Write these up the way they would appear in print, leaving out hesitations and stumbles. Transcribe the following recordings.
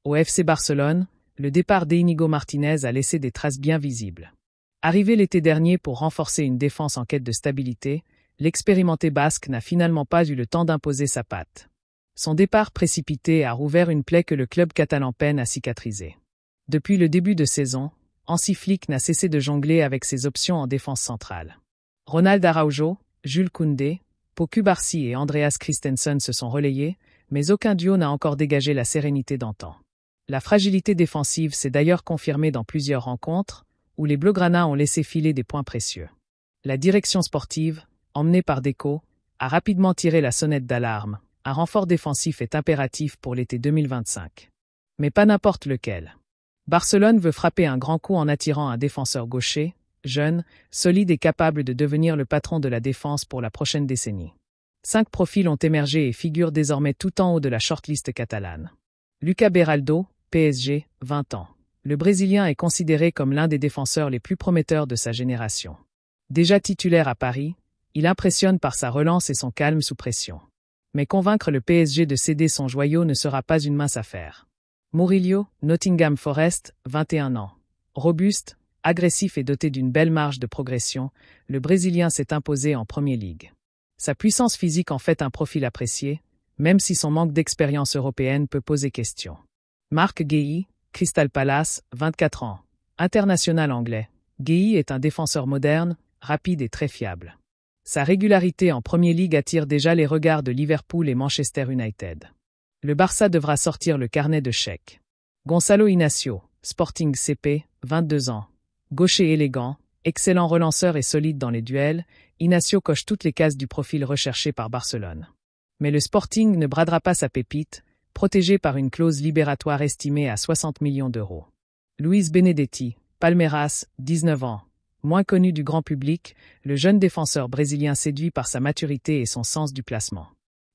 Au FC Barcelone, le départ d'Íñigo Martínez a laissé des traces bien visibles. Arrivé l'été dernier pour renforcer une défense en quête de stabilité, l'expérimenté basque n'a finalement pas eu le temps d'imposer sa patte. Son départ précipité a rouvert une plaie que le club catalan peine à cicatriser. Depuis le début de saison, Hansi Flick n'a cessé de jongler avec ses options en défense centrale. Ronald Araujo, Jules Koundé, Pau Cubarsí et Andreas Christensen se sont relayés, mais aucun duo n'a encore dégagé la sérénité d'antan. La fragilité défensive s'est d'ailleurs confirmée dans plusieurs rencontres, où les Blaugrana ont laissé filer des points précieux. La direction sportive, emmenée par Deco, a rapidement tiré la sonnette d'alarme. Un renfort défensif est impératif pour l'été 2025. Mais pas n'importe lequel. Barcelone veut frapper un grand coup en attirant un défenseur gaucher, jeune, solide et capable de devenir le patron de la défense pour la prochaine décennie. 5 profils ont émergé et figurent désormais tout en haut de la shortlist catalane. Lucas Beraldo, PSG, 20 ans. Le Brésilien est considéré comme l'un des défenseurs les plus prometteurs de sa génération. Déjà titulaire à Paris, il impressionne par sa relance et son calme sous pression. Mais convaincre le PSG de céder son joyau ne sera pas une mince affaire. Murillo, Nottingham Forest, 21 ans. Robuste, agressif et doté d'une belle marge de progression, le Brésilien s'est imposé en Premier League. Sa puissance physique en fait un profil apprécié, même si son manque d'expérience européenne peut poser question. Marc Guéhi, Crystal Palace, 24 ans. International anglais, Guéhi est un défenseur moderne, rapide et très fiable. Sa régularité en Premier League attire déjà les regards de Liverpool et Manchester United. Le Barça devra sortir le carnet de chèques. Gonçalo Inacio, Sporting CP, 22 ans. Gaucher élégant, excellent relanceur et solide dans les duels, Inacio coche toutes les cases du profil recherché par Barcelone. Mais le Sporting ne bradera pas sa pépite, protégé par une clause libératoire estimée à 60 millions d'euros. Luis Benedetti, Palmeiras, 19 ans. Moins connu du grand public, le jeune défenseur brésilien séduit par sa maturité et son sens du placement.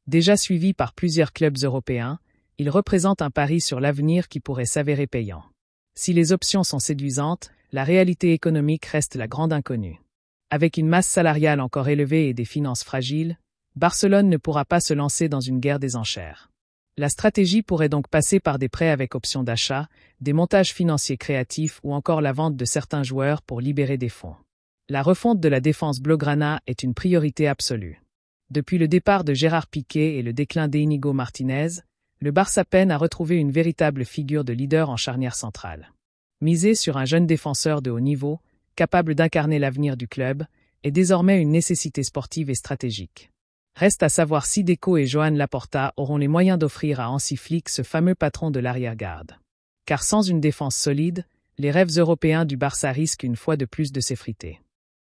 Déjà suivi par plusieurs clubs européens, il représente un pari sur l'avenir qui pourrait s'avérer payant. Si les options sont séduisantes, la réalité économique reste la grande inconnue. Avec une masse salariale encore élevée et des finances fragiles, Barcelone ne pourra pas se lancer dans une guerre des enchères. La stratégie pourrait donc passer par des prêts avec option d'achat, des montages financiers créatifs ou encore la vente de certains joueurs pour libérer des fonds. La refonte de la défense blaugrana est une priorité absolue. Depuis le départ de Gérard Piqué et le déclin d'Íñigo Martínez, le Barça peine à retrouver une véritable figure de leader en charnière centrale. Miser sur un jeune défenseur de haut niveau, capable d'incarner l'avenir du club, est désormais une nécessité sportive et stratégique. Reste à savoir si Deco et Joan Laporta auront les moyens d'offrir à Hansi Flick ce fameux patron de l'arrière-garde. Car sans une défense solide, les rêves européens du Barça risquent une fois de plus de s'effriter.